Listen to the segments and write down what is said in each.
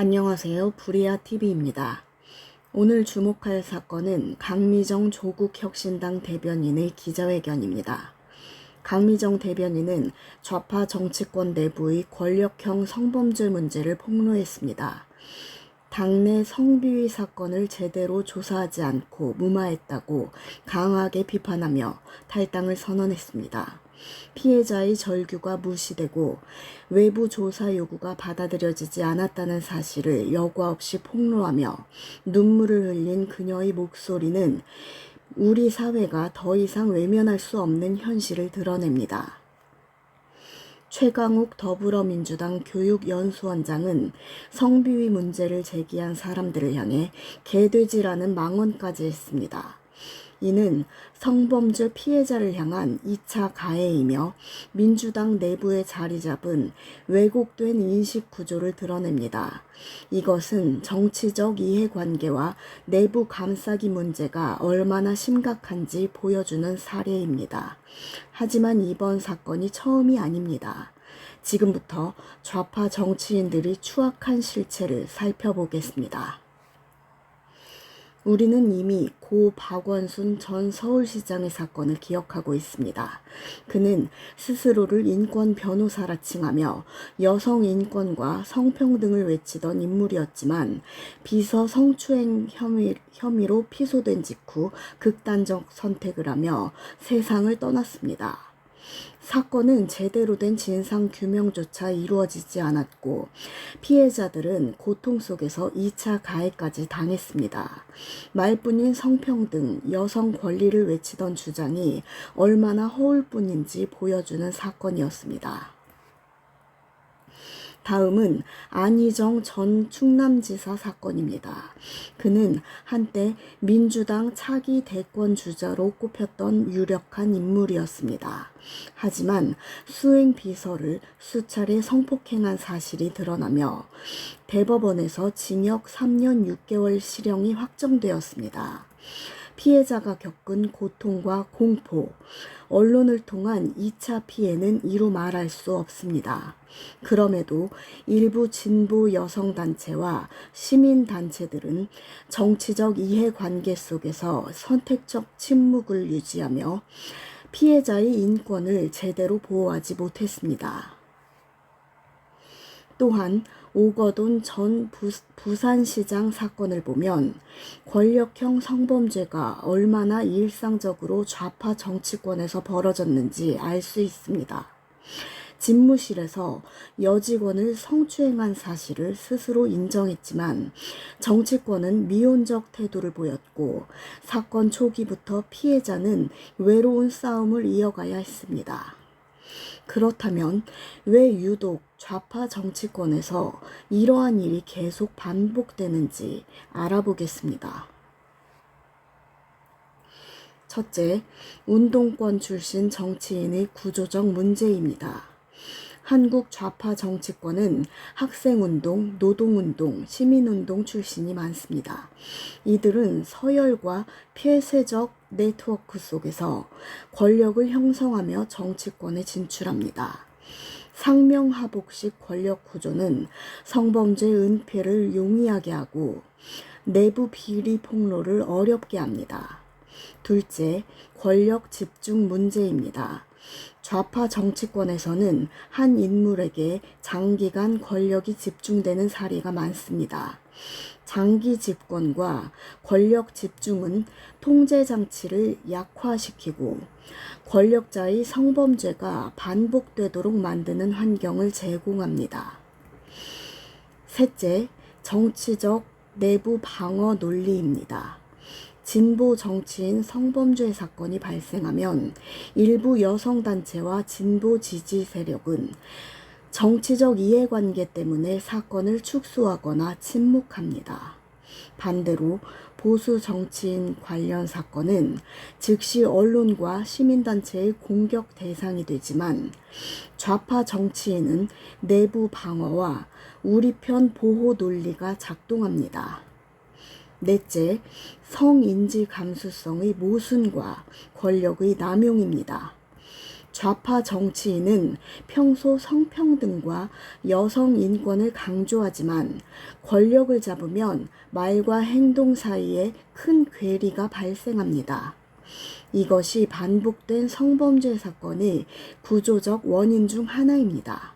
안녕하세요. 부리아TV입니다. 오늘 주목할 사건은 강미정 조국혁신당 대변인의 기자회견입니다. 강미정 대변인은 좌파 정치권 내부의 권력형 성범죄 문제를 폭로했습니다. 당내 성비위 사건을 제대로 조사하지 않고 무마했다고 강하게 비판하며 탈당을 선언했습니다. 피해자의 절규가 무시되고 외부 조사 요구가 받아들여지지 않았다는 사실을 여과 없이 폭로하며 눈물을 흘린 그녀의 목소리는 우리 사회가 더 이상 외면할 수 없는 현실을 드러냅니다. 최강욱 더불어민주당 교육연수원장은 성비위 문제를 제기한 사람들을 향해 개돼지라는 망언까지 했습니다. 이는 성범죄 피해자를 향한 2차 가해이며 민주당 내부에 자리 잡은 왜곡된 인식 구조를 드러냅니다. 이것은 정치적 이해관계와 내부 감싸기 문제가 얼마나 심각한지 보여주는 사례입니다. 하지만 이번 사건이 처음이 아닙니다. 지금부터 좌파 정치인들이 추악한 실체를 살펴보겠습니다. 우리는 이미 고 박원순 전 서울시장의 사건을 기억하고 있습니다. 그는 스스로를 인권 변호사라 칭하며 여성 인권과 성평등을 외치던 인물이었지만 비서 성추행 혐의로 피소된 직후 극단적 선택을 하며 세상을 떠났습니다. 사건은 제대로 된 진상규명조차 이루어지지 않았고 피해자들은 고통 속에서 2차 가해까지 당했습니다. 말뿐인 성평등, 여성 권리를 외치던 주장이 얼마나 허울 뿐인지 보여주는 사건이었습니다. 다음은 안희정 전 충남지사 사건입니다. 그는 한때 민주당 차기 대권 주자로 꼽혔던 유력한 인물이었습니다. 하지만 수행 비서를 수차례 성폭행한 사실이 드러나며 대법원에서 징역 3년 6개월 실형이 확정되었습니다. 피해자가 겪은 고통과 공포, 언론을 통한 2차 피해는 이루 말할 수 없습니다. 그럼에도 일부 진보 여성단체와 시민단체들은 정치적 이해관계 속에서 선택적 침묵을 유지하며 피해자의 인권을 제대로 보호하지 못했습니다. 또한 오거돈 전 부산시장 사건을 보면 권력형 성범죄가 얼마나 일상적으로 좌파 정치권에서 벌어졌는지 알 수 있습니다. 집무실에서 여직원을 성추행한 사실을 스스로 인정했지만 정치권은 미온적 태도를 보였고 사건 초기부터 피해자는 외로운 싸움을 이어가야 했습니다. 그렇다면 왜 유독 좌파 정치권에서 이러한 일이 계속 반복되는지 알아보겠습니다. 첫째, 운동권 출신 정치인의 구조적 문제입니다. 한국 좌파 정치권은 학생운동, 노동운동, 시민운동 출신이 많습니다. 이들은 서열과 폐쇄적 네트워크 속에서 권력을 형성하며 정치권에 진출합니다. 상명하복식 권력 구조는 성범죄 은폐를 용이하게 하고 내부 비리 폭로를 어렵게 합니다. 둘째, 권력 집중 문제입니다. 좌파 정치권에서는 한 인물에게 장기간 권력이 집중되는 사례가 많습니다. 장기 집권과 권력 집중은 통제 장치를 약화시키고 권력자의 성범죄가 반복되도록 만드는 환경을 제공합니다. 셋째, 정치적 내부 방어 논리입니다. 진보 정치인 성범죄 사건이 발생하면 일부 여성단체와 진보 지지 세력은 정치적 이해관계 때문에 사건을 축소하거나 침묵합니다. 반대로 보수 정치인 관련 사건은 즉시 언론과 시민단체의 공격 대상이 되지만 좌파 정치인은 내부 방어와 우리 편 보호 논리가 작동합니다. 넷째, 성인지 감수성의 모순과 권력의 남용입니다. 좌파 정치인은 평소 성평등과 여성 인권을 강조하지만 권력을 잡으면 말과 행동 사이에 큰 괴리가 발생합니다. 이것이 반복된 성범죄 사건의 구조적 원인 중 하나입니다.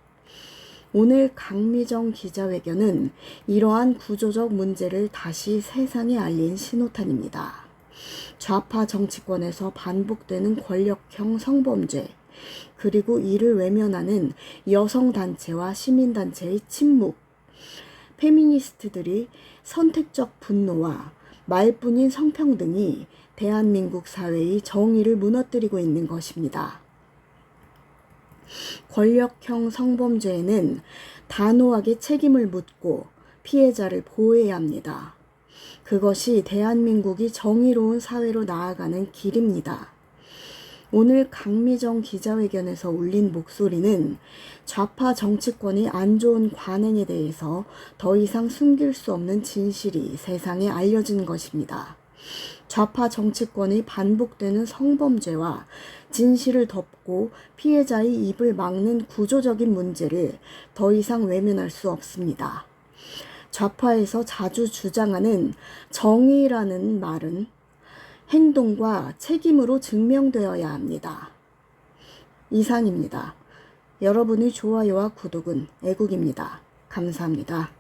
오늘 강미정 기자회견은 이러한 구조적 문제를 다시 세상에 알린 신호탄입니다. 좌파 정치권에서 반복되는 권력형 성범죄, 그리고 이를 외면하는 여성단체와 시민단체의 침묵, 페미니스트들이 선택적 분노와 말뿐인 성평등이 대한민국 사회의 정의를 무너뜨리고 있는 것입니다. 권력형 성범죄에는 단호하게 책임을 묻고 피해자를 보호해야 합니다. 그것이 대한민국이 정의로운 사회로 나아가는 길입니다. 오늘 강미정 기자회견에서 울린 목소리는 좌파 정치권의 안 좋은 관행에 대해서 더 이상 숨길 수 없는 진실이 세상에 알려진 것입니다. 좌파 정치권의 반복되는 성범죄와 진실을 덮고 피해자의 입을 막는 구조적인 문제를 더 이상 외면할 수 없습니다. 좌파에서 자주 주장하는 정의라는 말은 행동과 책임으로 증명되어야 합니다. 이상입니다. 여러분의 좋아요와 구독은 애국입니다. 감사합니다.